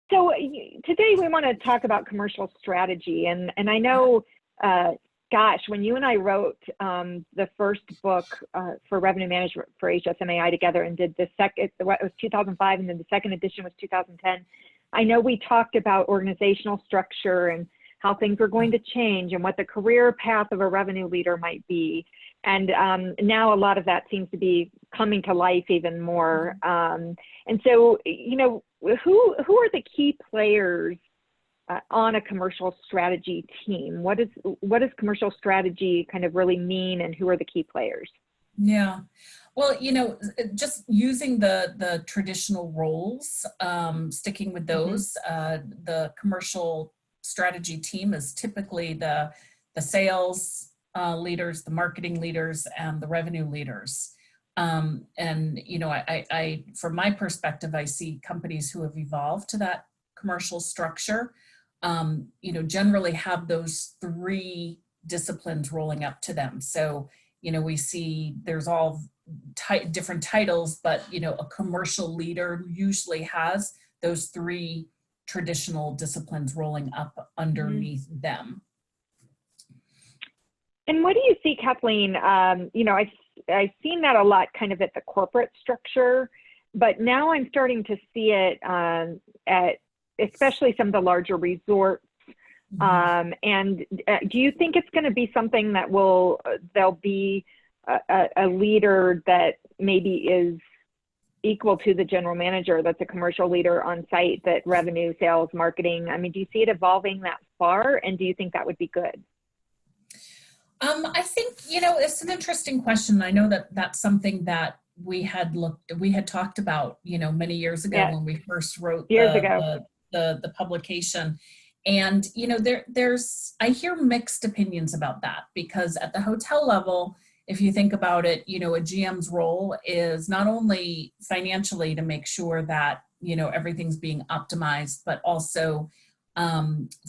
Today we want to talk about commercial strategy, and I know, gosh, when you and I wrote the first book for revenue management for HSMAI together, and did the second, it was 2005, and then the second edition was 2010. I know we talked about organizational structure and how things were going to change, and what the career path of a revenue leader might be. And now a lot of that seems to be coming to life even more. And so, you know, who are the key players on a commercial strategy team? What does commercial strategy kind of really mean, and who are the key players? Yeah, well, you know, just using the traditional roles, sticking with those, the commercial strategy team is typically the sales leaders, the marketing leaders, and the revenue leaders. And, you know, I, from my perspective, I see companies who have evolved to that commercial structure, you know, generally have those three disciplines rolling up to them. So, you know, we see there's all different titles, but, you know, a commercial leader usually has those three traditional disciplines rolling up underneath them. And what do you see, Kathleen? You know, I've seen that a lot kind of at the corporate structure, but now I'm starting to see it at especially some of the larger resorts. And do you think it's going to be something that there'll be a leader that maybe is equal to the general manager, that's a commercial leader on site, that revenue, sales, marketing? I mean, do you see it evolving that far? And do you think that would be good? I think, you know, it's an interesting question. I know that that's something that we had talked about, you know, many years ago when we first wrote the publication. And, you know, I hear mixed opinions about that, because at the hotel level, if you think about it, you know, a GM's role is not only financially to make sure that, you know, everything's being optimized, but also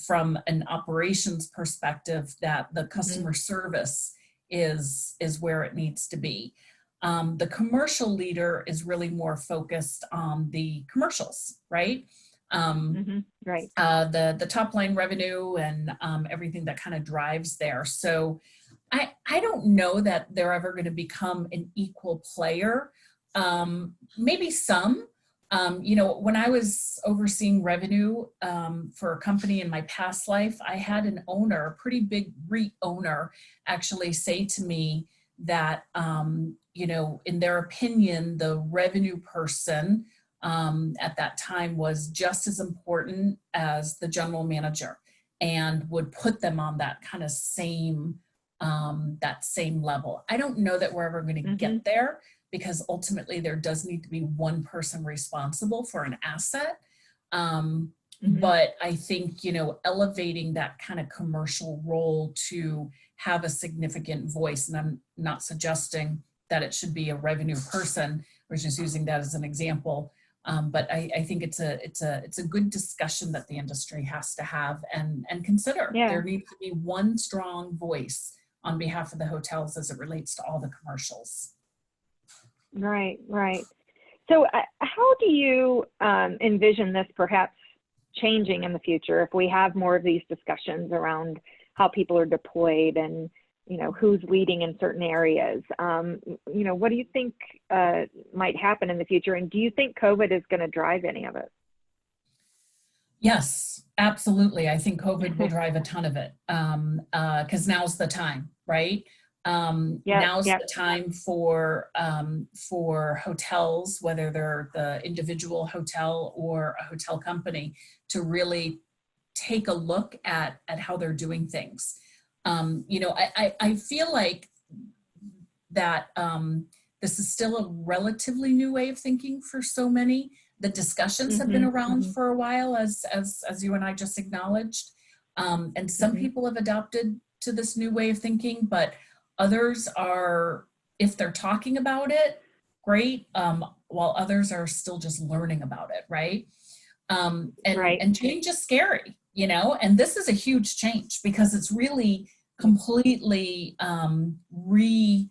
from an operations perspective, that the customer service is where it needs to be. The commercial leader is really more focused on the commercials, right? Right. The top line revenue and everything that kind of drives there. So I don't know that they're ever going to become an equal player. Maybe some. You know, when I was overseeing revenue for a company in my past life, I had an owner, a pretty big REIT owner, actually say to me that, you know, in their opinion, the revenue person at that time was just as important as the general manager, and would put them on that kind of same level. I don't know that we're ever going to get there, because ultimately there does need to be one person responsible for an asset. But I think, you know, elevating that kind of commercial role to have a significant voice, and I'm not suggesting that it should be a revenue person, we're just using that as an example. But I think it's a good discussion that the industry has to have and consider. There needs to be one strong voice on behalf of the hotels as it relates to all the commercials. Right. So how do you envision this perhaps changing in the future, if we have more of these discussions around how people are deployed and, you know, who's leading in certain areas? You know, what do you think might happen in the future? And do you think COVID is going to drive any of it? Yes, absolutely. I think COVID will drive a ton of it, because now's the time, right? Now's the time for hotels, whether they're the individual hotel or a hotel company, to really take a look at how they're doing things. You know, I feel like that this is still a relatively new way of thinking for so many. The discussions have been around for a while, as you and I just acknowledged, and some people have adopted to this new way of thinking, but others are, if they're talking about it, great, while others are still just learning about it, right? And change is scary, you know, and this is a huge change, because it's really completely reorging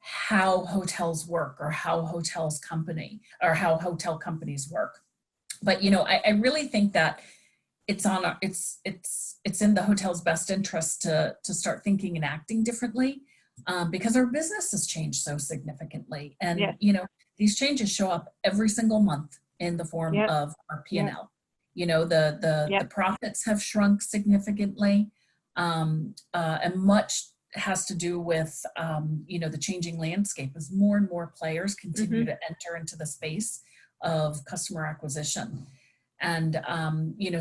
how hotels work, or how hotel companies work. But, I really think that it's on our, it's in the hotel's best interest to start thinking and acting differently, because our business has changed so significantly. And, Yes. these changes show up every single month in the form Yep. of our P&L. Yep. The profits have shrunk significantly, and much has to do with, the changing landscape as more and more players continue to enter into the space of customer acquisition. And,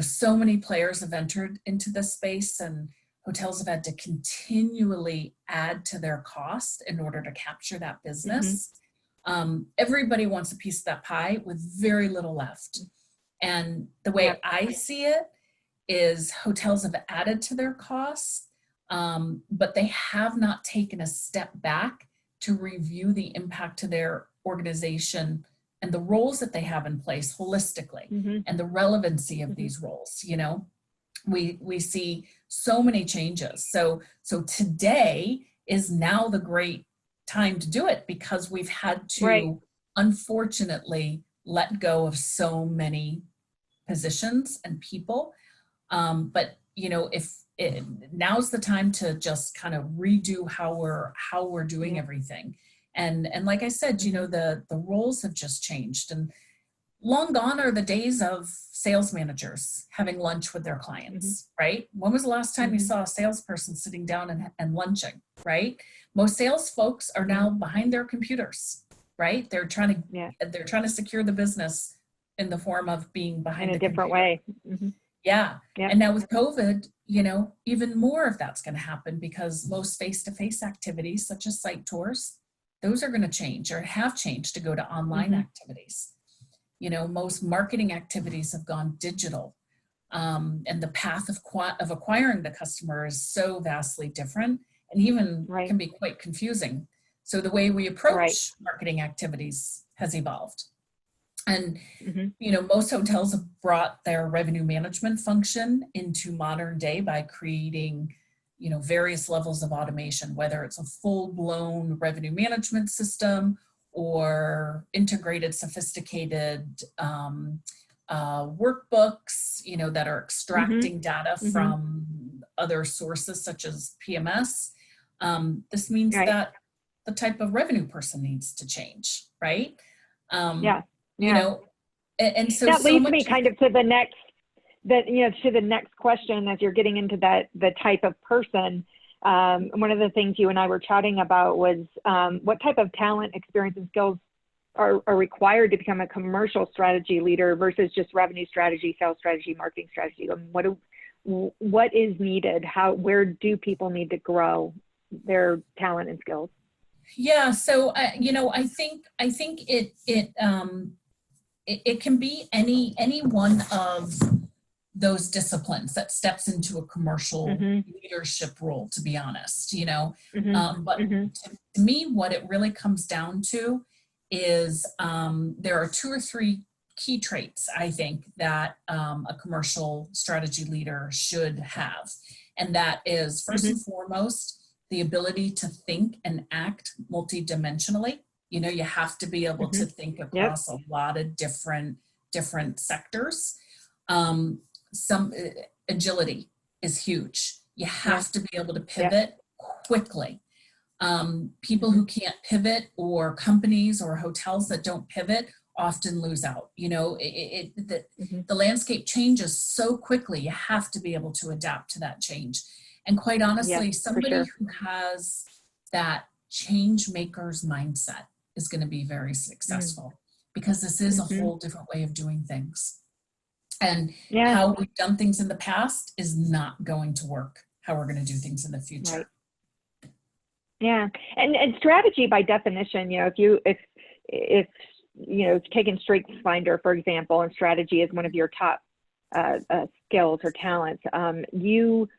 so many players have entered into this space, and hotels have had to continually add to their cost in order to capture that business. Everybody wants a piece of that pie with very little left. And the way I see it is hotels have added to their costs, but they have not taken a step back to review the impact to their organization and the roles that they have in place holistically, and the relevancy of these roles. We see so many changes. So today is now the great time to do it, because we've had to unfortunately let go of so many positions and people. But now's the time to just kind of redo how we're doing everything. And like I said, the roles have just changed, and long gone are the days of sales managers having lunch with their clients, right? When was the last time you saw a salesperson sitting down and lunching, right? Most sales folks are now behind their computers, right? They're trying to secure the business in the form of being behind in a different computer. way. Yeah. And now with COVID, even more of that's going to happen, because most face-to-face activities, such as site tours, those are going to change or have changed to go to online activities. Most marketing activities have gone digital, and the path of acquiring the customer is so vastly different, and even can be quite confusing. So the way we approach marketing activities has evolved. And, most hotels have brought their revenue management function into modern day by creating, various levels of automation, whether it's a full-blown revenue management system or integrated, sophisticated workbooks, that are extracting data from other sources such as PMS. This means that the type of revenue person needs to change, right? And so that leads me kind of to the next, to the next question as you're getting into the type of person. One of the things you and I were chatting about was what type of talent, experience, and skills are required to become a commercial strategy leader versus just revenue strategy, sales strategy, marketing strategy. What is needed? Where do people need to grow their talent and skills? Yeah, so I think it can be any one of those disciplines that steps into a commercial leadership role, to be honest, but to me, what it really comes down to is there are 2 or 3 key traits, I think, that a commercial strategy leader should have. And that is, first and foremost, the ability to think and act multidimensionally. You have to be able to think across a lot of different sectors. Some agility is huge. You have to be able to pivot quickly. People who can't pivot, or companies or hotels that don't pivot, often lose out. The landscape changes so quickly. You have to be able to adapt to that change. And quite honestly, somebody who has that change maker's mindset is going to be very successful, because this is a whole different way of doing things. And how we've done things in the past is not going to work how we're going to do things in the future. Yeah. And strategy by definition, if taking StrengthsFinder, for example, and strategy is one of your top skills or talents, you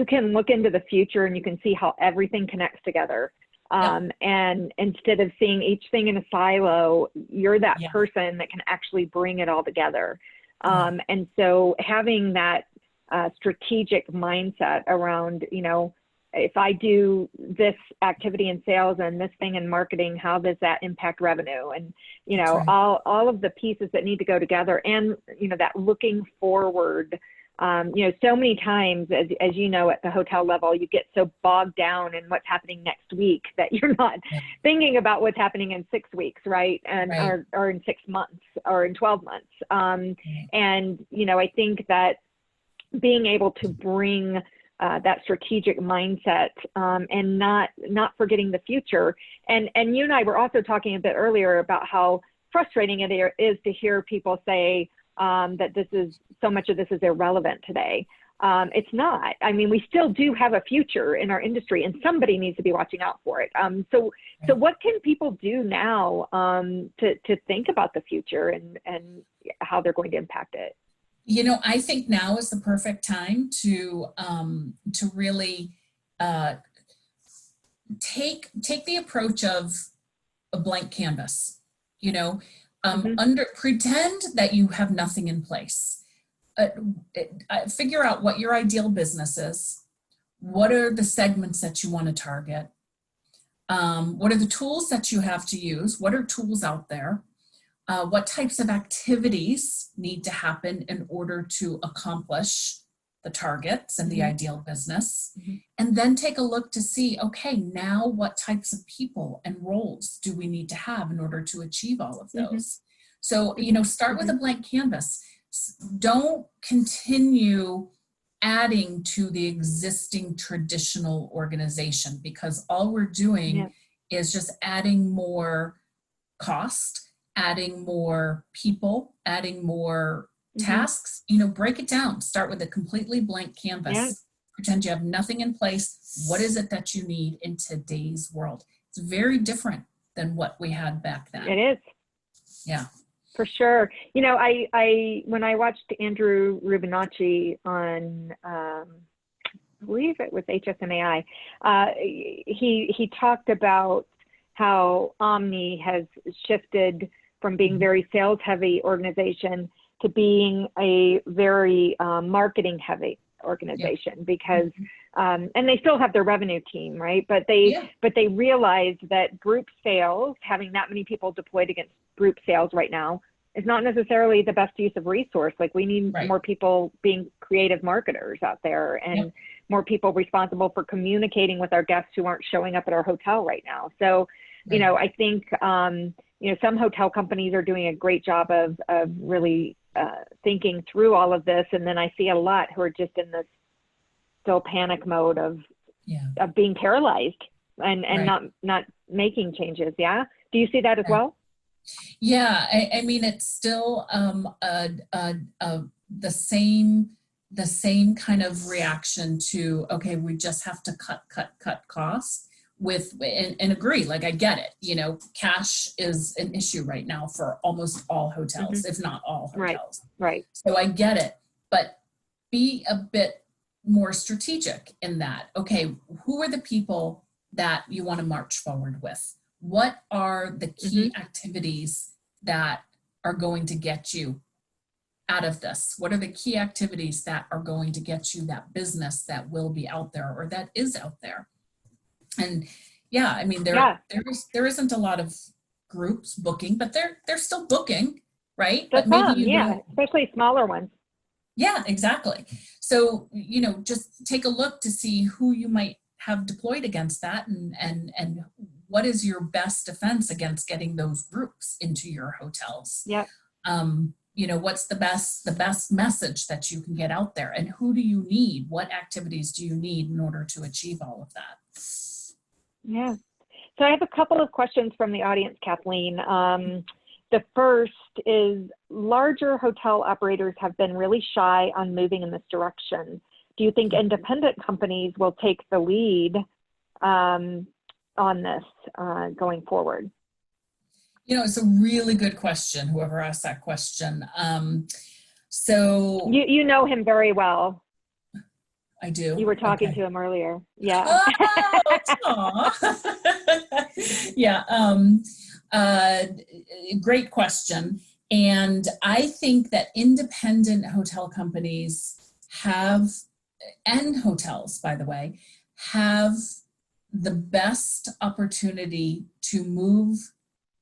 can look into the future and you can see how everything connects together. And instead of seeing each thing in a silo, you're that person that can actually bring it all together. And so having that strategic mindset around, if I do this activity in sales and this thing in marketing, how does that impact revenue? And, Right. all of the pieces that need to go together, and, that looking forward. So many times, as you know, at the hotel level, you get so bogged down in what's happening next week that you're not thinking about what's happening in 6 weeks, right? And Right. or in 6 months or in 12 months. And, I think that being able to bring that strategic mindset and not forgetting the future. And you and I were also talking a bit earlier about how frustrating it is to hear people say, that so much of this is irrelevant today. It's not. I mean, we still do have a future in our industry, and somebody needs to be watching out for it. So what can people do now to think about the future and how they're going to impact it? I think now is the perfect time to really take the approach of a blank canvas. Pretend that you have nothing in place. Figure out what your ideal business is. What are the segments that you want to target? What are the tools that you have to use? What are tools out there? What types of activities need to happen in order to accomplish the targets and the ideal business? And then take a look to see, okay, now what types of people and roles do we need to have in order to achieve all of those? So, start with a blank canvas. Don't continue adding to the existing traditional organization, because all we're doing is just adding more cost, adding more people, adding more tasks. Break it down. Start with a completely blank canvas. Pretend you have nothing in place. What is it that you need in today's world? It's very different than what we had back then. It is. Yeah. For sure. I when I watched Andrew Rubinacci on, I believe it was HSMAI, he talked about how Omni has shifted from being very sales heavy organization to being a very marketing heavy organization, because and they still have their revenue team, right? But they realized that group sales, having that many people deployed against group sales right now, is not necessarily the best use of resource. Like, we need more people being creative marketers out there, and more people responsible for communicating with our guests who aren't showing up at our hotel right now. So, I think, some hotel companies are doing a great job of really thinking through all of this. And then I see a lot who are just in this still panic mode of being paralyzed and not making changes. Yeah. Do you see that as well? Yeah. I mean, it's still the same kind of reaction to, okay, we just have to cut costs. And agree, like, I get it. Cash is an issue right now for almost all hotels, if not all hotels. Right. So I get it, but be a bit more strategic in that. Okay, who are the people that you want to march forward with? What are the key activities that are going to get you out of this? What are the key activities that are going to get you that business that will be out there or that is out there? And I mean, there isn't a lot of groups booking, but they're still booking, right? But maybe especially smaller ones. Yeah, exactly. So, just take a look to see who you might have deployed against that, and what is your best defense against getting those groups into your hotels. Yeah. What's the best message that you can get out there, and who do you need? What activities do you need in order to achieve all of that? Yeah. So I have a couple of questions from the audience, Kathleen. The first is, larger hotel operators have been really shy on moving in this direction. Do you think independent companies will take the lead on this going forward? It's a really good question, whoever asked that question. So you know him very well. I do. You were talking to him earlier. Yeah. Oh, yeah. Great question. And I think that independent hotel companies and hotels, by the way, have the best opportunity to move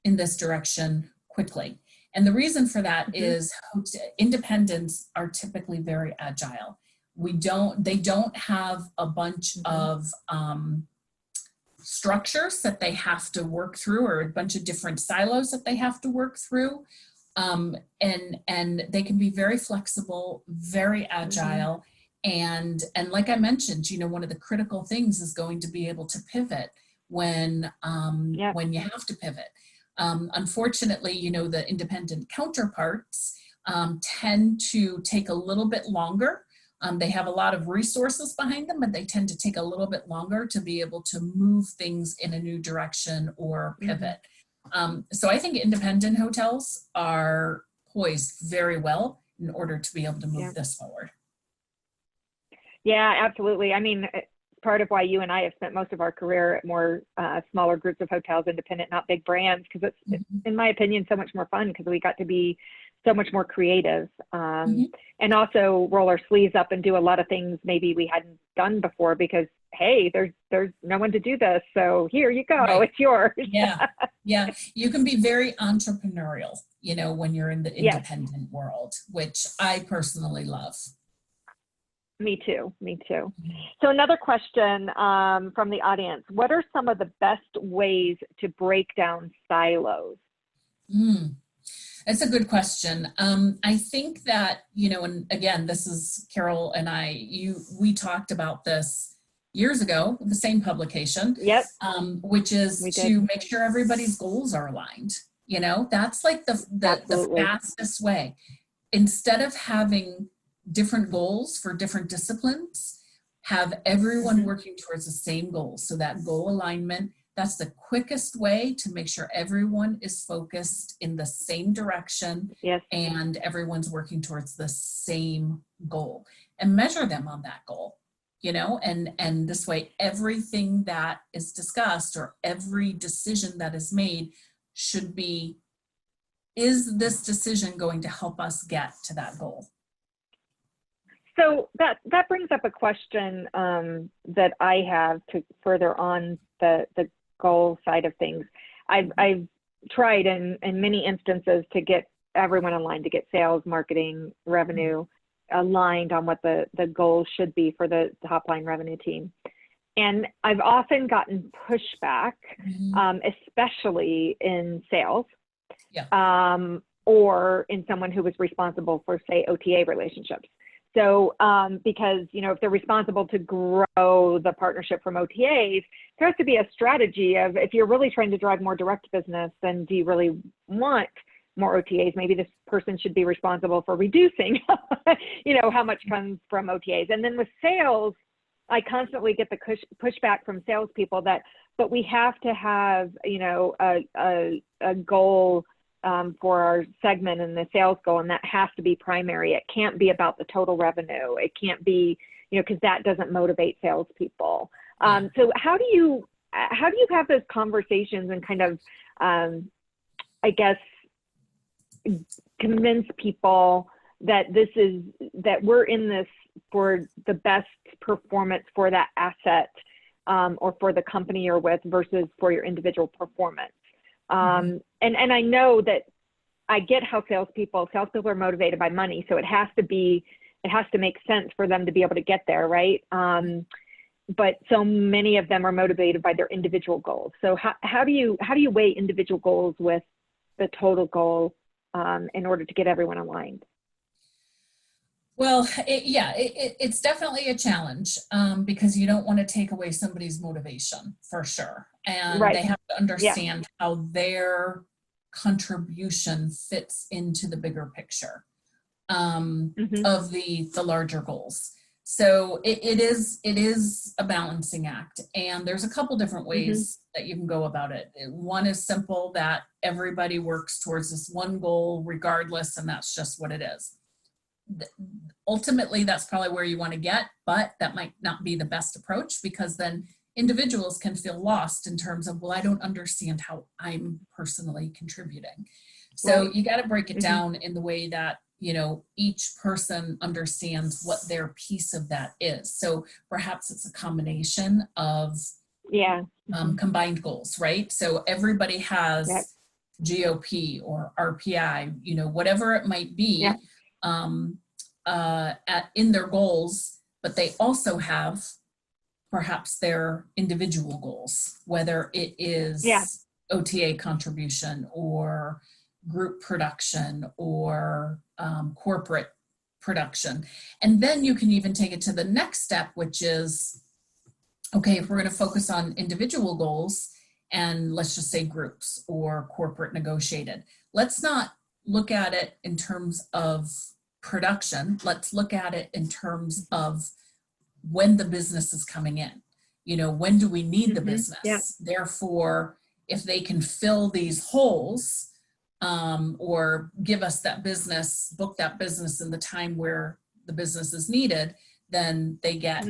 in this direction quickly. And the reason for that is independents are typically very agile. They don't have a bunch of structures that they have to work through, or a bunch of different silos that they have to work through. And they can be very flexible, very agile. And like I mentioned, you know, one of the critical things is going to be able to pivot when you have to pivot. Unfortunately, you know, the independent counterparts tend to take a little bit longer. They have a lot of resources behind them, but they tend to take a little bit longer to be able to move things in a new direction or pivot. So I think independent hotels are poised very well in order to be able to move this forward. Yeah, absolutely. I mean, part of why you and I have spent most of our career at more smaller groups of hotels, independent, not big brands, because it's, in my opinion, so much more fun because we got to be so much more creative and also roll our sleeves up and do a lot of things maybe we hadn't done before because, hey, there's no one to do this. So here you go, it's yours. Yeah. You can be very entrepreneurial, you know, when you're in the independent world, which I personally love. Me too. So another question from the audience. What are some of the best ways to break down silos? That's a good question. I think that, you know, and again, this is Carol and we talked about this years ago with the same publication, which is to make sure everybody's goals are aligned. You know, that's like the fastest way. Instead of having different goals for different disciplines, have everyone working towards the same goal. So that goal alignment, that's the quickest way to make sure everyone is focused in the same direction and everyone's working towards the same goal, and measure them on that goal, you know, and this way everything that is discussed or every decision that is made should be, is this decision going to help us get to that goal? So that brings up a question that I have to further on the goal side of things. I've tried in many instances to get everyone aligned, to get sales, marketing, revenue aligned on what the goals should be for the top line revenue team. And I've often gotten pushback, especially in sales or in someone who was responsible for, say, OTA relationships. So because, you know, if they're responsible to grow the partnership from OTAs, there has to be a strategy of, if you're really trying to drive more direct business, then do you really want more OTAs? Maybe this person should be responsible for reducing, you know, how much comes from OTAs. And then with sales, I constantly get the pushback from salespeople that, but we have to have, you know, a goal for our segment and the sales goal, and that has to be primary. It can't be about the total revenue. It can't be, you know, because that doesn't motivate salespeople. So how do you have those conversations and kind of, I guess, convince people that that we're in this for the best performance for that asset or for the company you're with versus for your individual performance? And I know that I get how salespeople are motivated by money. So it has to make sense for them to be able to get there. Right. But so many of them are motivated by their individual goals. So how do you weigh individual goals with the total goal in order to get everyone aligned? Well, it's definitely a challenge because you don't want to take away somebody's motivation, for sure. And they have to understand how their contribution fits into the bigger picture of the larger goals. So it is a balancing act, and there's a couple different ways that you can go about it. One is simple, that everybody works towards this one goal regardless, and that's just what it is. Ultimately, that's probably where you want to get, but that might not be the best approach, because then individuals can feel lost in terms of, well, I don't understand how I'm personally contributing. So you got to break it down in the way that each person understands what their piece of that is. So perhaps it's a combination of combined goals, right? So everybody has GOP or RPI, whatever it might be, in their goals, but they also have perhaps their individual goals, whether it is OTA contribution or group production or corporate production. And then you can even take it to the next step, which is, okay, if we're going to focus on individual goals and let's just say groups or corporate negotiated, let's not look at it in terms of production. Let's look at it in terms of when the business is coming in. When do we need the business? Therefore, if they can fill these holes, or give us that business, book that business in the time where the business is needed, then they get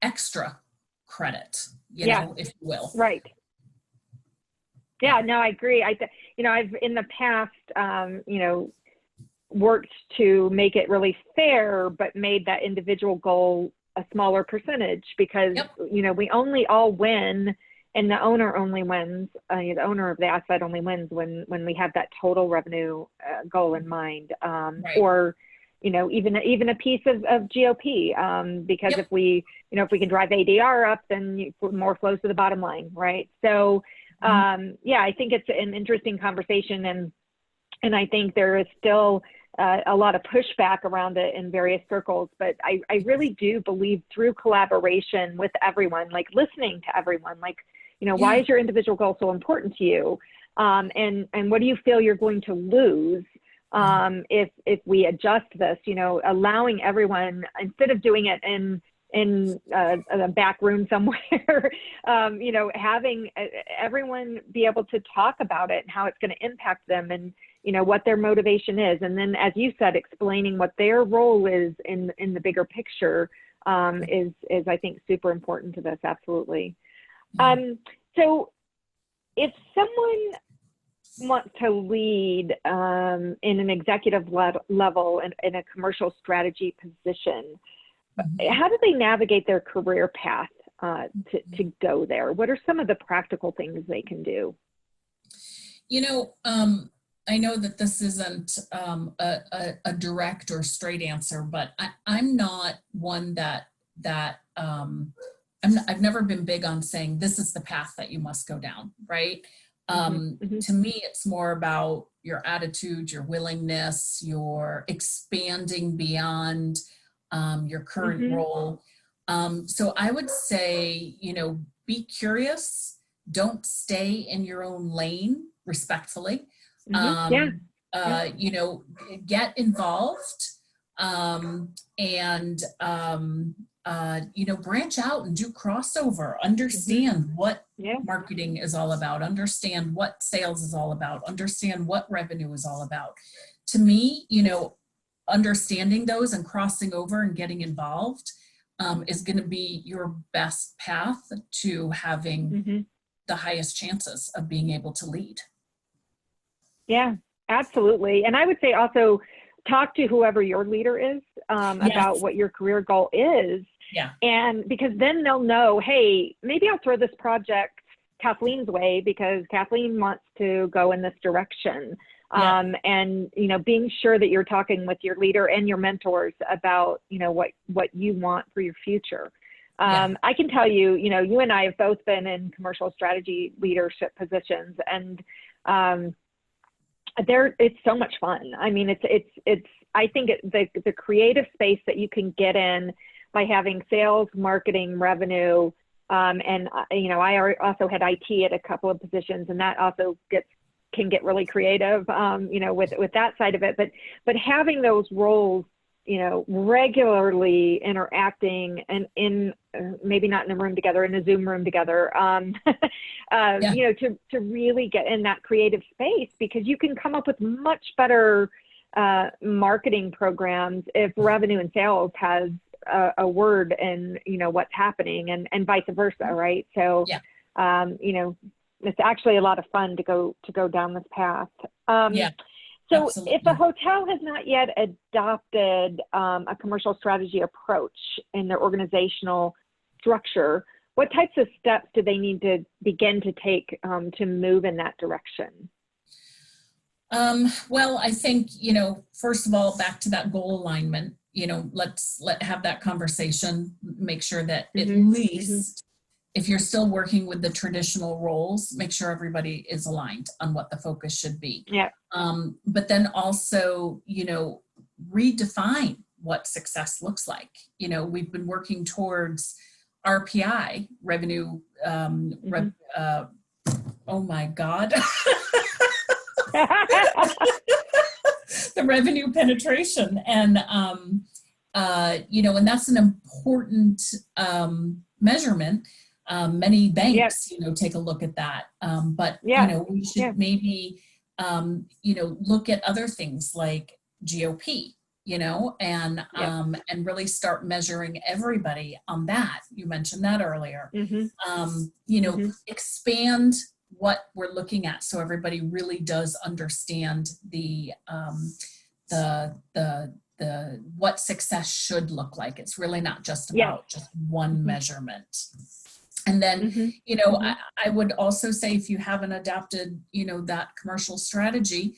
extra credit, if you will. Right. Yeah, no, I agree. I've in the past, worked to make it really fair, but made that individual goal a smaller percentage because, we only all win. And the owner only wins, the owner of the asset only wins when we have that total revenue goal in mind, or, even a piece of GOP, because if we can drive ADR up, then more flows to the bottom line, right? So, I think it's an interesting conversation, and I think there is still a lot of pushback around it in various circles, but I really do believe through collaboration with everyone, like listening to everyone, like, why is your individual goal so important to you? And what do you feel you're going to lose if we adjust this, allowing everyone, instead of doing it in a back room somewhere, having everyone be able to talk about it and how it's going to impact them and, what their motivation is. And then, as you said, explaining what their role is in the bigger picture is I think, super important to this. Absolutely. So if someone wants to lead in an executive level in a commercial strategy position, how do they navigate their career path to go there? What are some of the practical things they can do? I know that this isn't a direct or straight answer, but I'm not one that I've never been big on saying this is the path that you must go down, right? To me, it's more about your attitude, your willingness, your expanding beyond your current role. So I would say, be curious, don't stay in your own lane, respectfully. Get involved, and branch out and do crossover, understand what marketing is all about, understand what sales is all about, understand what revenue is all about. To me, understanding those and crossing over and getting involved is going to be your best path to having the highest chances of being able to lead. Yeah, absolutely. And I would say also talk to whoever your leader is about what your career goal is. Yeah. And because then they'll know, hey, maybe I'll throw this project Kathleen's way because Kathleen wants to go in this direction. And, being sure that you're talking with your leader and your mentors about, what you want for your future. I can tell you, you and I have both been in commercial strategy leadership positions, and it's so much fun. I mean, I think the creative space that you can get in by having sales, marketing, revenue, and I also had IT at a couple of positions, and that also can get really creative, with that side of it. But having those roles, regularly interacting and in maybe not in a room together, in a Zoom room together, to really get in that creative space, because you can come up with much better marketing programs if revenue and sales has a word in, what's happening, and vice versa, right? So, it's actually a lot of fun to go down this path. So Absolutely. if a hotel has not yet adopted a commercial strategy approach in their organizational structure, what types of steps do they need to begin to take to move in that direction? Well, I think, first of all, back to that goal alignment, let's have that conversation, make sure that at least if you're still working with the traditional roles, make sure everybody is aligned on what the focus should be. Yeah. But then also, redefine what success looks like. We've been working towards RPI, revenue, oh my God. The revenue penetration. And, and that's an important measurement. Many banks, take a look at that. But, we should maybe, look at other things like GOP, and really start measuring everybody on that. You mentioned that earlier. Expand what we're looking at so everybody really does understand the what success should look like. It's really not just about just one measurement. And then, I would also say if you haven't adopted, that commercial strategy,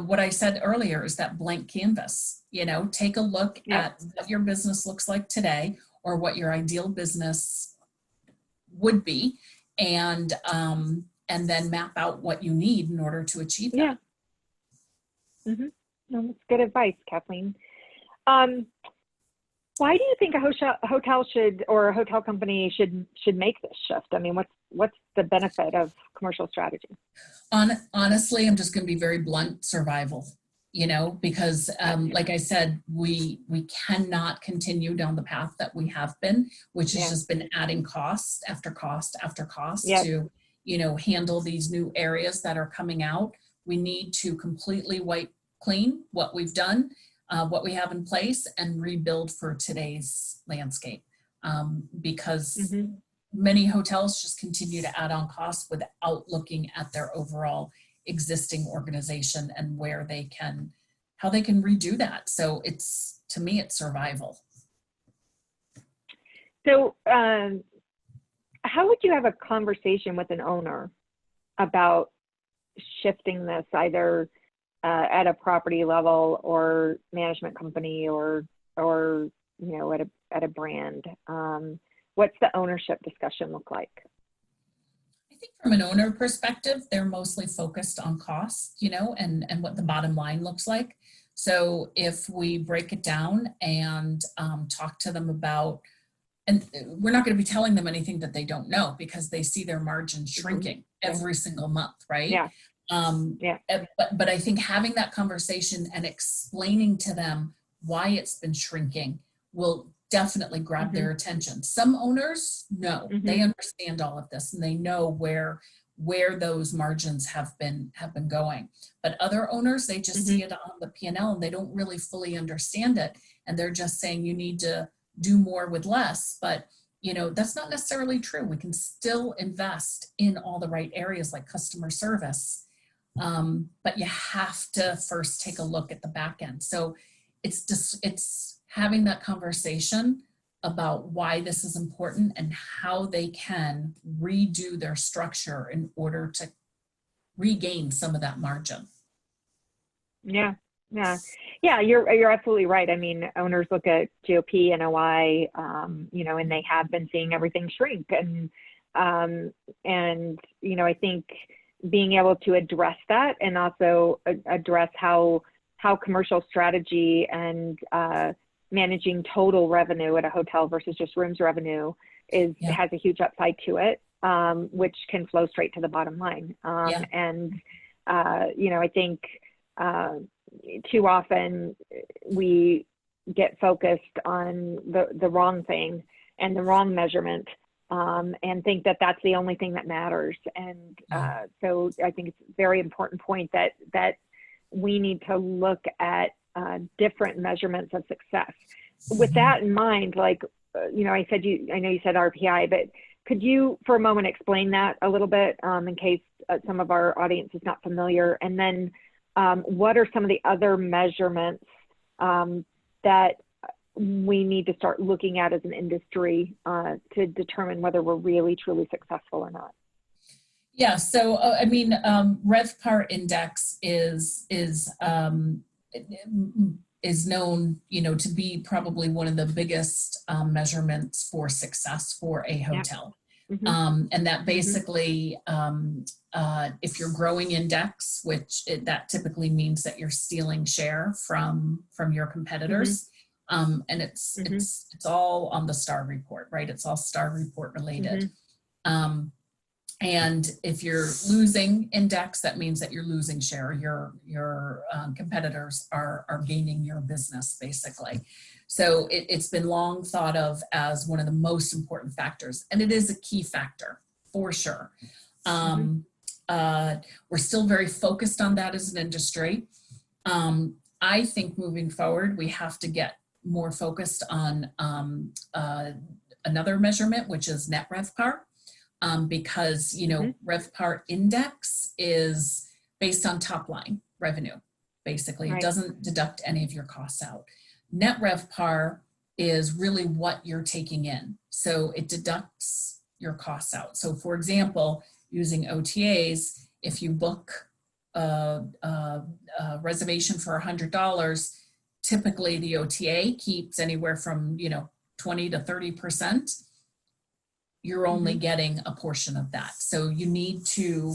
what I said earlier is that blank canvas, take a look at what your business looks like today or what your ideal business would be, and then map out what you need in order to achieve that. No, that's good advice, Kathleen. Why do you think a hotel should, or a hotel company should make this shift? I mean, what's the benefit of commercial strategy? Honestly, I'm just going to be very blunt: survival. Because like I said, we cannot continue down the path that we have been, which has just been adding cost after cost after cost to, handle these new areas that are coming out. We need to completely wipe clean what we've done, what we have in place, and rebuild for today's landscape. Because many hotels just continue to add on costs without looking at their overall existing organization and how they can redo that. So to me, it's survival. So how would you have a conversation with an owner about shifting this, either at a property level or management company or at a brand? What's the ownership discussion look like? I think from an owner perspective, they're mostly focused on cost, and what the bottom line looks like. So if we break it down and talk to them about, and we're not going to be telling them anything that they don't know, because they see their margins shrinking every single month, right? But I think having that conversation and explaining to them why it's been shrinking will definitely grab their attention. Some owners know, they understand all of this, and they know where those margins have been going. But other owners, they just see it on the P&L and they don't really fully understand it. And they're just saying you need to do more with less. But that's not necessarily true. We can still invest in all the right areas like customer service. But you have to first take a look at the back end. So it's having that conversation about why this is important and how they can redo their structure in order to regain some of that margin. Yeah. You're absolutely right. I mean, owners look at GOP and OI, and they have been seeing everything shrink. And I think being able to address that, and also address how commercial strategy and managing total revenue at a hotel versus just rooms revenue has a huge upside to it, which can flow straight to the bottom line. And I think too often we get focused on the wrong thing and the wrong measurement, and think that that's the only thing that matters. And so I think it's a very important point that we need to look at different measurements of success. With that in mind, like, I know you said RPI, but Could you, for a moment, explain that a little bit in case some of our audience is not familiar? And then what are some of the other measurements that we need to start looking at as an industry to determine whether we're really, truly successful or not? Yeah, so I mean, RevPAR index is known, you know, to be probably one of the biggest measurements for success for a hotel. Mm-hmm. And that basically, if you're growing index, which that typically means that you're stealing share from your competitors. And it's all on the STAR report, right? It's all STAR report related. And if you're losing index, that means that you're losing share. Your competitors are gaining your business, basically. So it's been long thought of as one of the most important factors, and it is a key factor for sure. We're still very focused on that as an industry. I think moving forward, we have to get more focused on another measurement, which is net RevPAR. Because, you know, RevPAR index is based on top line revenue, basically. It doesn't deduct any of your costs out. Net RevPAR is really what you're taking in. So it deducts your costs out. So for example, using OTAs, if you book a reservation for $100, typically the OTA keeps anywhere from, you know, 20 to 30%. You're only getting a portion of that. So you need to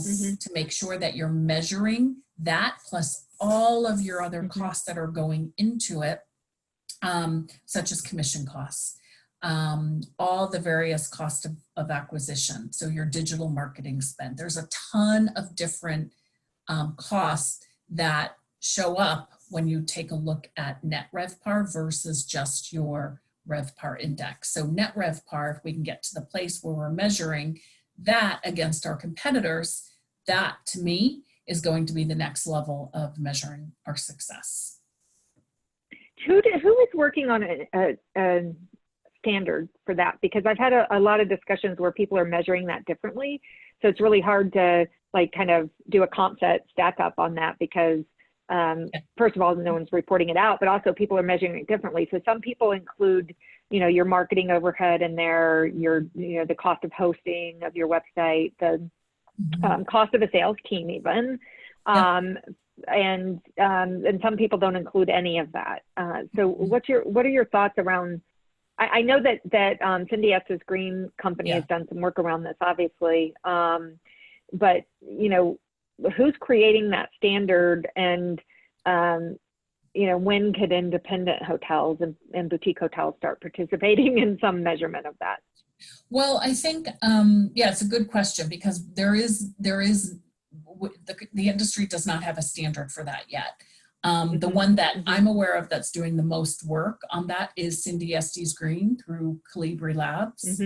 make sure that you're measuring that plus all of your other costs that are going into it, such as commission costs, all the various costs of acquisition. So your digital marketing spend. There's a ton of different costs that show up when you take a look at net RevPAR versus just your RevPAR index. So net RevPAR, if we can get to the place where we're measuring that against our competitors, that to me is going to be the next level of measuring our success. Who is working on a standard for that? Because I've had a lot of discussions where people are measuring that differently. So it's really hard to like kind of do a comp set stack up on that because first of all, no one's reporting it out, but also people are measuring it differently. So some people include, you know, your marketing overhead in there, you know, the cost of hosting of your website, the cost of a sales team even. And some people don't include any of that. So what are your thoughts around, I know that Cindy S's Green Company has done some work around this, obviously. But, you know, who's creating that standard and, you know, when could independent hotels and boutique hotels start participating in some measurement of that? Well, I think, it's a good question because the industry does not have a standard for that yet. The one that I'm aware of that's doing the most work on that is Cindy Estes Green through Calibri Labs.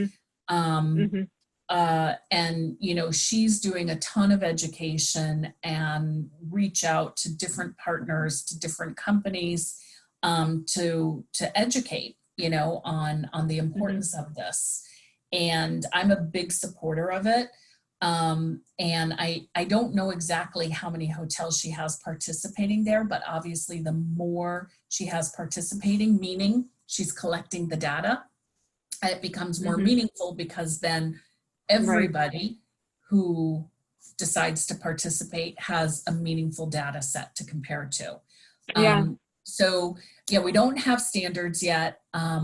And, you know, she's doing a ton of education and reach out to different partners, to different companies, to educate, you know, on the importance of this. And I'm a big supporter of it. And I don't know exactly how many hotels she has participating there, but obviously the more she has participating, meaning she's collecting the data, it becomes more meaningful because then everybody who decides to participate has a meaningful data set to compare to. So yeah, we don't have standards yet. I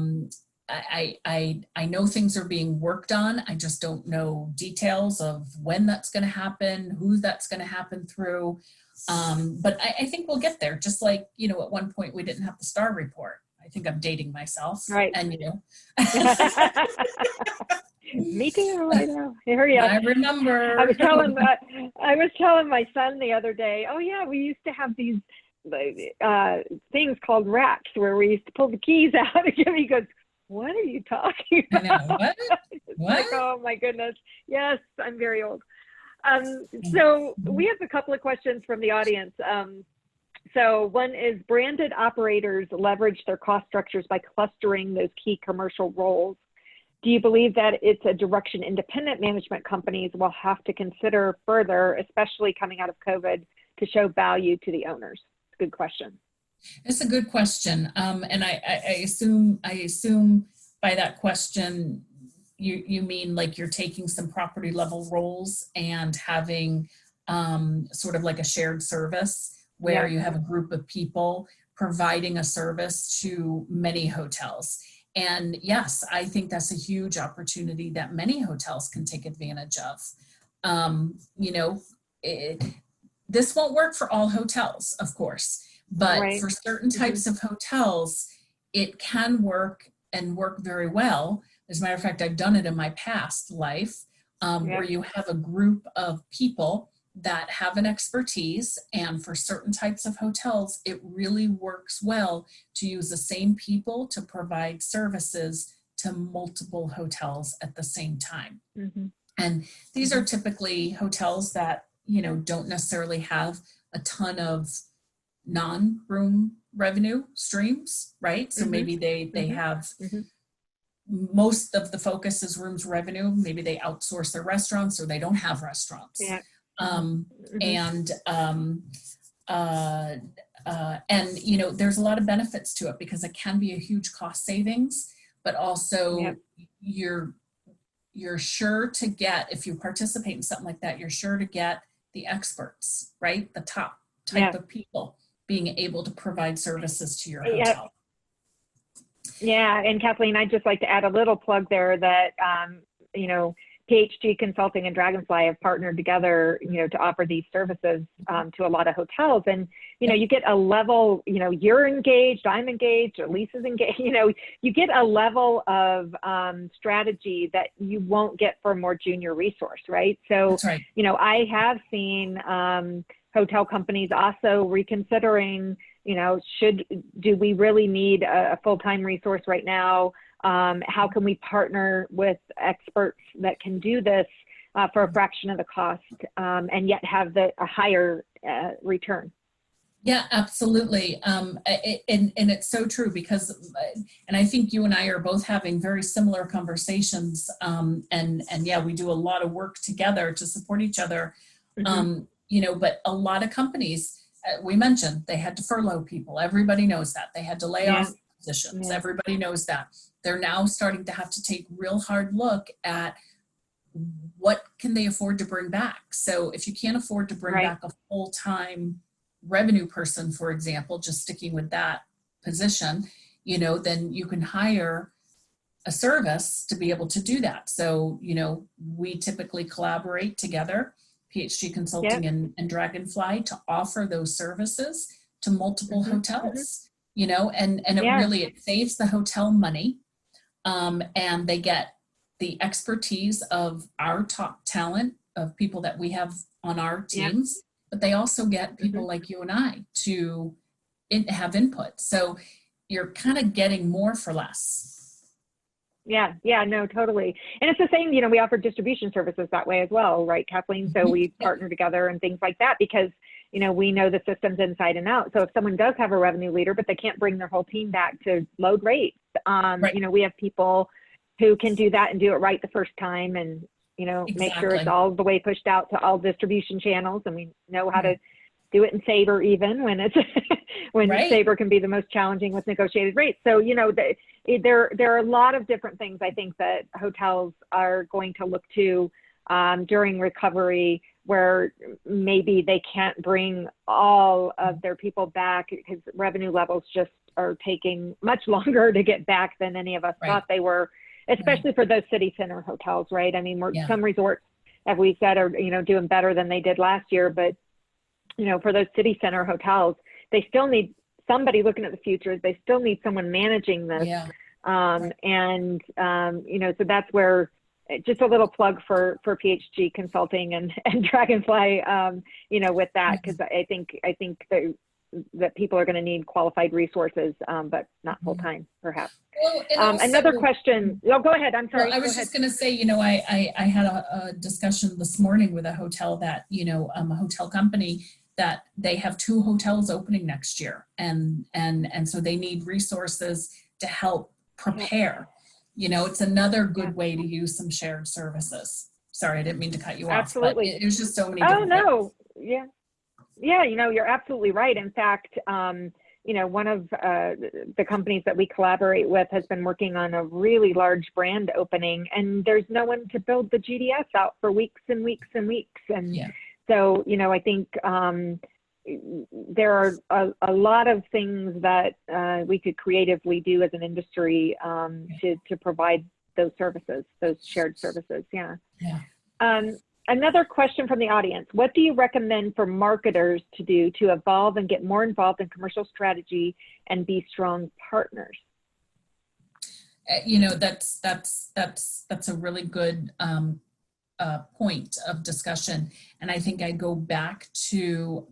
know things are being worked on. I just don't know details of when that's going to happen, who that's going to happen through. But I think we'll get there. Just like, you know, at one point we didn't have the STAR report. I think I'm dating myself. And you know. Me too. I know. Here you I remember. I was telling my son the other day. Oh yeah, we used to have these things called racks where we used to pull the keys out again. He goes, "What are you talking about?" I know. What? Like, oh my goodness. Yes, I'm very old. So we have a couple of questions from the audience. So one is, branded operators leverage their cost structures by clustering those key commercial roles. do you believe that it's a direction independent management companies will have to consider further, especially coming out of COVID, to show value to the owners? Good question. It's a good question. And I assume by that question, you mean like you're taking some property level roles and having sort of like a shared service where you have a group of people providing a service to many hotels. And yes, I think that's a huge opportunity that many hotels can take advantage of. This won't work for all hotels, of course, but for certain types of hotels, it can work and work very well. As a matter of fact, I've done it in my past life, where you have a group of people that have an expertise, and for certain types of hotels, it really works well to use the same people to provide services to multiple hotels at the same time. And these are typically hotels that, don't necessarily have a ton of non-room revenue streams, right? So maybe they have most of the focus is rooms revenue. Maybe they outsource their restaurants, or they don't have restaurants. And there's a lot of benefits to it because it can be a huge cost savings, but also you're sure to get, if you participate in something like that, you're sure to get the experts, right? The top type of people being able to provide services to your hotel. Yeah, and Kathleen, I'd just like to add a little plug there that, PHG Consulting and Dragonfly have partnered together, to offer these services to a lot of hotels. And, you get a level, you're engaged, I'm engaged, or Lisa's engaged, you get a level of strategy that you won't get for a more junior resource, right? So, I have seen hotel companies also reconsidering, do we really need a full-time resource right now? How can we partner with experts that can do this for a fraction of the cost and yet have a higher return? Yeah, absolutely. And it's so true because, and I think you and I are both having very similar conversations. And yeah, we do a lot of work together to support each other. But a lot of companies, we mentioned, they had to furlough people. Everybody knows that. They had to lay off positions. Everybody knows that. They're now starting to have to take real hard look at what can they afford to bring back. So if you can't afford to bring back a full-time revenue person, for example, just sticking with that position, then you can hire a service to be able to do that. So, we typically collaborate together, PHG Consulting and Dragonfly, to offer those services to multiple hotels, and it really, it saves the hotel money. And they get the expertise of our top talent, of people that we have on our teams, but they also get people like you and I to have input. So you're kind of getting more for less. Yeah, no, totally. And it's the same, we offer distribution services that way as well, right, Kathleen? So we partner together and things like that because, we know the systems inside and out. So if someone does have a revenue leader, but they can't bring their whole team back to load rates, we have people who can do that and do it right the first time and, make sure it's all the way pushed out to all distribution channels. And we know how to do it in Sabre even when it's, Sabre can be the most challenging with negotiated rates. So, there are a lot of different things I think that hotels are going to look to during recovery, where maybe they can't bring all of their people back because revenue levels just are taking much longer to get back than any of us thought they were, especially for those city center hotels, right? I mean, some resorts, as we said, are, doing better than they did last year, but, for those city center hotels, they still need somebody looking at the future. They still need someone managing this. So that's where, just a little plug for PHG Consulting and Dragonfly, with that, because I think that people are going to need qualified resources, but not full time, perhaps. Well, another question. Oh, go ahead. I'm sorry. Well, I was just going to say, I had a discussion this morning with a hotel that, a hotel company that they have 2 hotels opening next year, and so they need resources to help prepare. You know, it's another good way to use some shared services. Sorry, I didn't mean to cut you off, but Absolutely. there's just so many Oh, different ways. no. Yeah. Yeah, you know, you're absolutely right. In fact, you know, one of the companies that we collaborate with has been working on a really large brand opening, and there's no one to build the GDS out for weeks and weeks and weeks. And so, you know, I think there are a lot of things that we could creatively do as an industry to provide those services, those shared services. Yeah. Another question from the audience. What do you recommend for marketers to do to evolve and get more involved in commercial strategy and be strong partners? You know, that's a really good point of discussion. And I think I go back to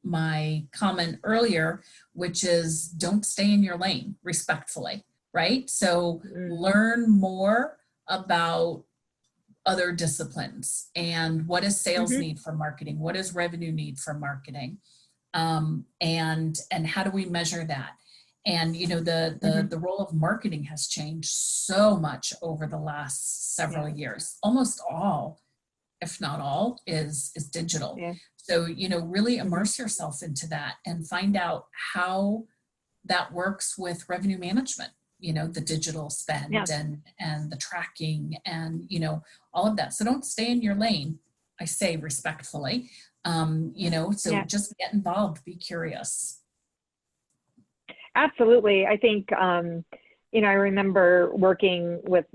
my comment earlier, which is don't stay in your lane, respectfully, right? So learn more about other disciplines and what does sales need for marketing? What does revenue need for marketing? And how do we measure that? And, you know, the role of marketing has changed so much over the last several years. Almost all, if not all, is digital. So, you know, really immerse yourself into that and find out how that works with revenue management, you know, the digital spend and the tracking and, you know, all of that. So don't stay in your lane, I say respectfully, you know, so just get involved, be curious. Absolutely. I think, you know, I remember working with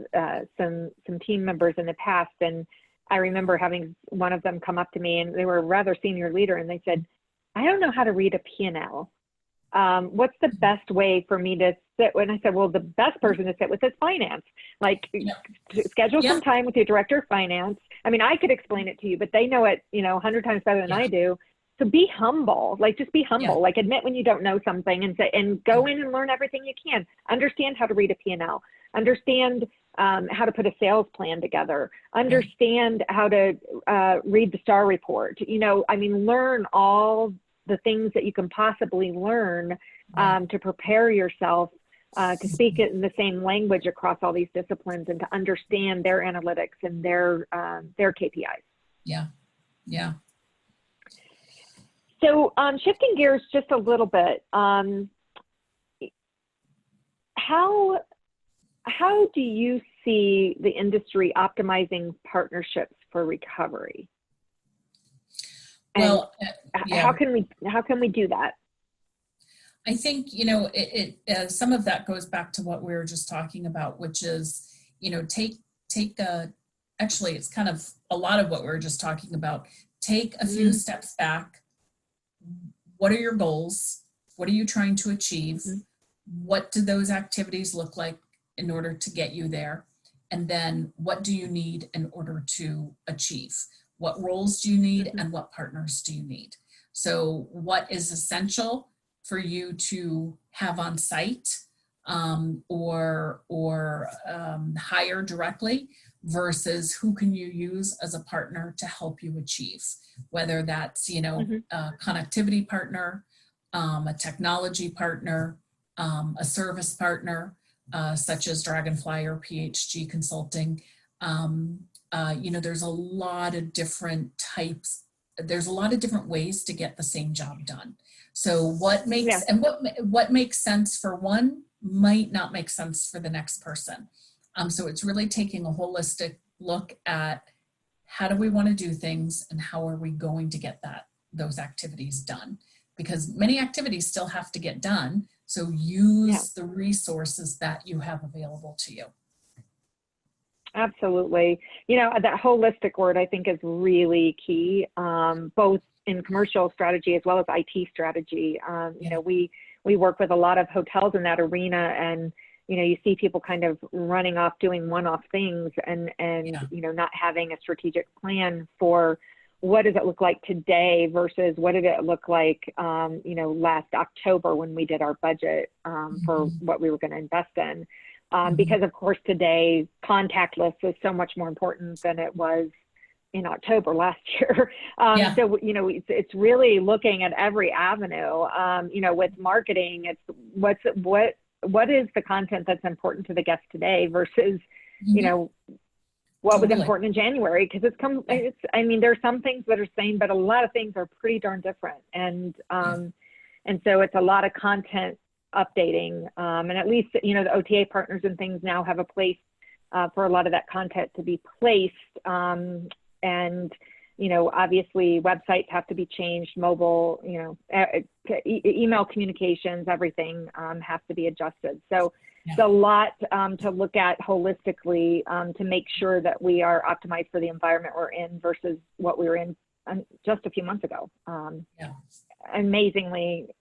some team members in the past, and I remember having one of them come up to me, and they were a rather senior leader, and they said, I don't know how to read a P&L. What's the best way for me to sit? And I said, well, the best person to sit with is finance. Like schedule some time with your director of finance. I mean, I could explain it to you, but they know it, you know, 100 times better than I do. So be humble, like just be humble, like admit when you don't know something and say, and go in and learn everything you can. Understand how to read a P&L, understand how to put a sales plan together, understand how to read the STAR report. You know, I mean, learn all the things that you can possibly learn to prepare yourself to speak it in the same language across all these disciplines and to understand their analytics and their KPIs. Yeah. So shifting gears just a little bit, how do you see the industry optimizing partnerships for recovery? Well, how can we do that? I think, you know, some of that goes back to what we were just talking about, which is, you know, actually it's kind of a lot of what we were just talking about. Take a few steps back. What are your goals? What are you trying to achieve? What do those activities look like in order to get you there? And then what do you need in order to achieve? What roles do you need and what partners do you need? So what is essential for you to have on site or hire directly versus who can you use as a partner to help you achieve, whether that's, you know, a connectivity partner, a technology partner, a service partner, such as Dragonfly or PHG Consulting. You know, there's a lot of different types. There's a lot of different ways to get the same job done. So what makes and what makes sense for one might not make sense for the next person. So it's really taking a holistic look at how do we want to do things and how are we going to get those activities done? Because many activities still have to get done. So use the resources that you have available to you. Absolutely. You know, that holistic word I think is really key, both in commercial strategy as well as IT strategy. You know, we work with a lot of hotels in that arena, and you know, you see people kind of running off doing one-off things and you know, not having a strategic plan for what does it look like today versus what did it look like, you know, last October when we did our budget for what we were going to invest in. Because of course today contactless is so much more important than it was in October last year. So, you know, it's really looking at every avenue, you know, with marketing, it's what what is the content that's important to the guest today versus, you Mhm. know, what was Totally. important in January, because I mean, there are some things that are same, but a lot of things are pretty darn different. And so it's a lot of content updating. And at least, you know, the OTA partners and things now have a place for a lot of that content to be placed. And, you know, obviously websites have to be changed, mobile, you know, email communications, everything has to be adjusted. So Yeah. it's a lot to look at holistically to make sure that we are optimized for the environment we're in versus what we were in just a few months ago. Yeah. Amazingly,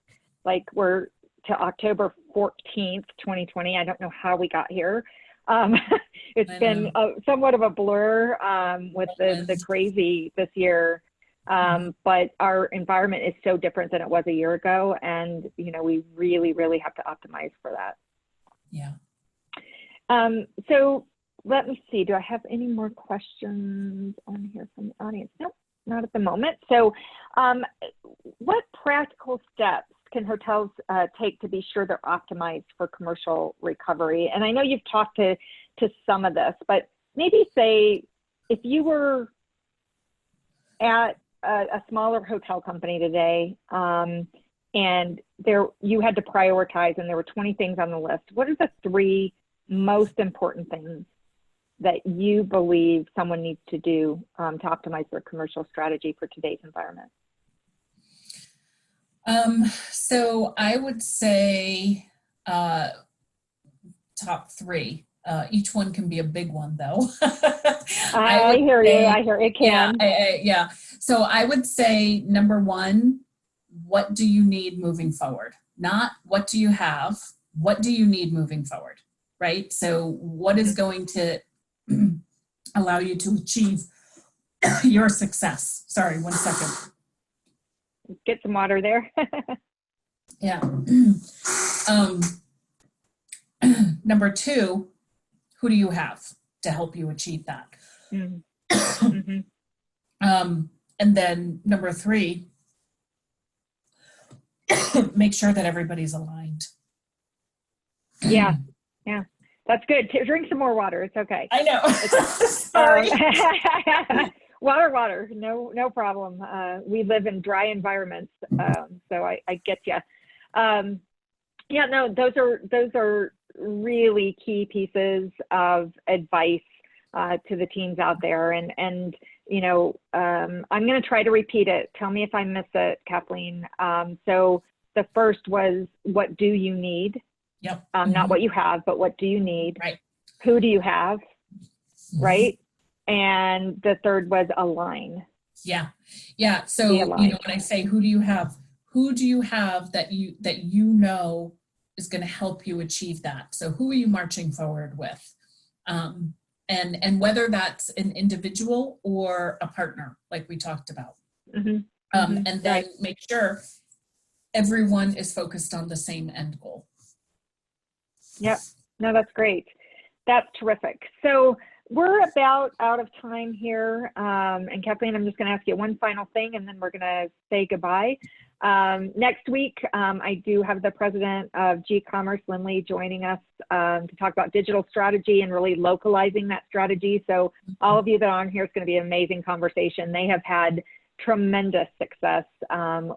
like we're to October 14th, 2020. I don't know how we got here. It's been somewhat of a blur with the crazy this year. But our environment is so different than it was a year ago. And, you know, we really, really have to optimize for that. Yeah. So let me see, do I have any more questions on here from the audience? Nope, not at the moment. So what practical steps can hotels take to be sure they're optimized for commercial recovery? And I know you've talked to some of this, but maybe say if you were at a smaller hotel company today and you had to prioritize and there were 20 things on the list, what are the 3 most important things that you believe someone needs to do to optimize their commercial strategy for today's environment? So I would say top 3. Each one can be a big one, though. I hear you. I hear it can. Yeah. So I would say number 1, what do you need moving forward? Not what do you have? What do you need moving forward? Right. So what is going to allow you to achieve your success? Sorry, 1 second. Get some water there. Yeah. Number 2, who do you have to help you achieve that? Mm-hmm. And then number 3, make sure that everybody's aligned. Yeah. That's good. Drink some more water. It's okay. I know. Sorry. Water. No problem. We live in dry environments, so I get you. Yeah, no, those are really key pieces of advice to the teams out there. And you know, I'm going to try to repeat it. Tell me if I miss it, Kathleen. So the first was, what do you need? Yep. Not what you have, but what do you need? Right. Who do you have? Right. And the third was align. Yeah. So, you know, when I say who do you have that you know is going to help you achieve that? So who are you marching forward with? And whether that's an individual or a partner, like we talked about. And then make sure everyone is focused on the same end goal. Yep. No, that's great. That's terrific. So we're about out of time here. And Kathleen, I'm just going to ask you one final thing, and then we're going to say goodbye. Next week, I do have the president of G-Commerce, Lindley, joining us to talk about digital strategy and really localizing that strategy. So all of you that are on here, it's going to be an amazing conversation. They have had tremendous success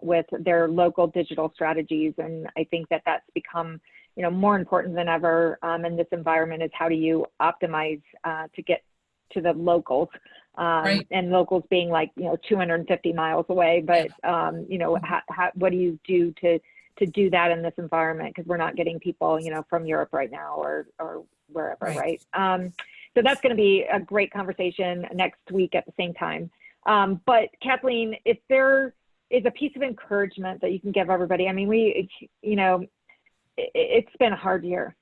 with their local digital strategies. And I think that that's become, you know, more important than ever in this environment, is how do you optimize to get to the locals, and locals being like, you know, 250 miles away. But, you know, what do you do to do that in this environment? Because we're not getting people, you know, from Europe right now or wherever, right? So that's going to be a great conversation next week at the same time. But Kathleen, if there is a piece of encouragement that you can give everybody, I mean, you know, it's been a hard year.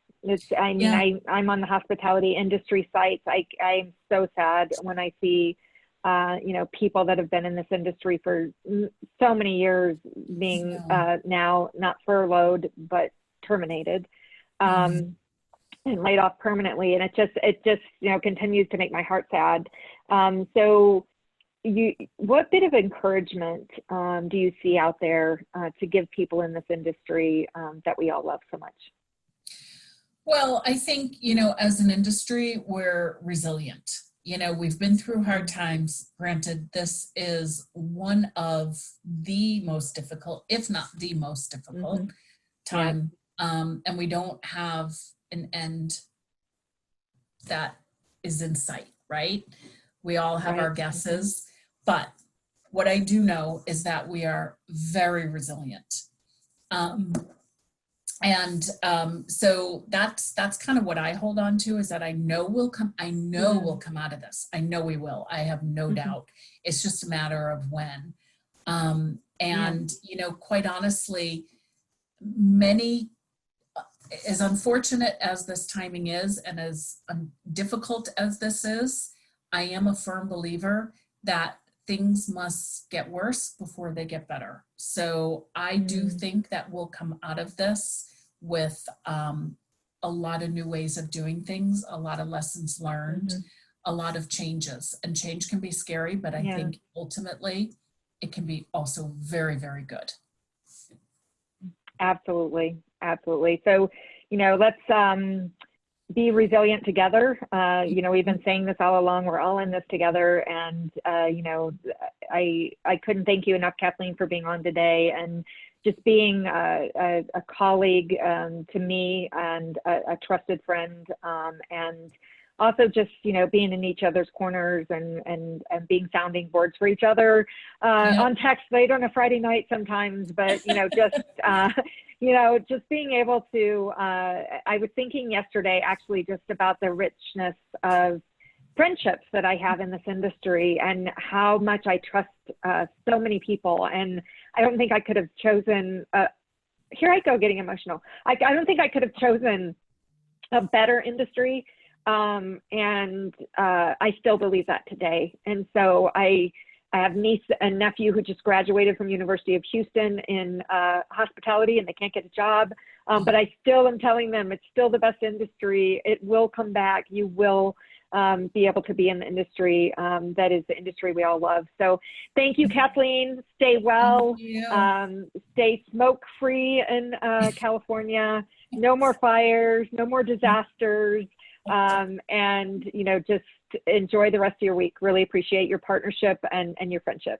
I'm on the hospitality industry sites. I'm so sad when I see, you know, people that have been in this industry for so many years being now not furloughed, but terminated, and laid off permanently. And it just, you know, continues to make my heart sad. So what bit of encouragement do you see out there to give people in this industry that we all love so much? Well, I think, you know, as an industry, we're resilient. You know, we've been through hard times. Granted, this is one of the most difficult, if not the most difficult Yeah, time. And we don't have an end that is in sight, right? We all have our right. guesses, but what I do know is that we are very resilient. Um, so that's kind of what I hold on to, is that I know we'll come out of this. I know we will. I have no doubt. It's just a matter of when. Yeah. And you know, quite honestly, many, as unfortunate as this timing is and as difficult as this is, I am a firm believer that things must get worse before they get better. So I do think that we'll come out of this with a lot of new ways of doing things, a lot of lessons learned, a lot of changes. And change can be scary, but I think ultimately it can be also very, very good. Absolutely. Absolutely. So, you know, let's be resilient together. You know, we've been saying this all along. We're all in this together. And, you know, I couldn't thank you enough, Kathleen, for being on today and just being a colleague to me and a trusted friend. And also just, you know, being in each other's corners and being sounding boards for each other on text late on a Friday night sometimes, but, you know, just, you know, just being able to, I was thinking yesterday actually just about the richness of friendships that I have in this industry and how much I trust so many people. And I don't think I could have chosen, here I go getting emotional. I don't think I could have chosen a better industry. And I still believe that today. And so I have niece and nephew who just graduated from University of Houston in hospitality, and they can't get a job. But I still am telling them it's still the best industry. It will come back. You will be able to be in the industry that is the industry we all love. So thank you, Kathleen. Stay well. Stay smoke-free in California. No more fires, no more disasters. And, you know, just enjoy the rest of your week. Really appreciate your partnership and your friendship.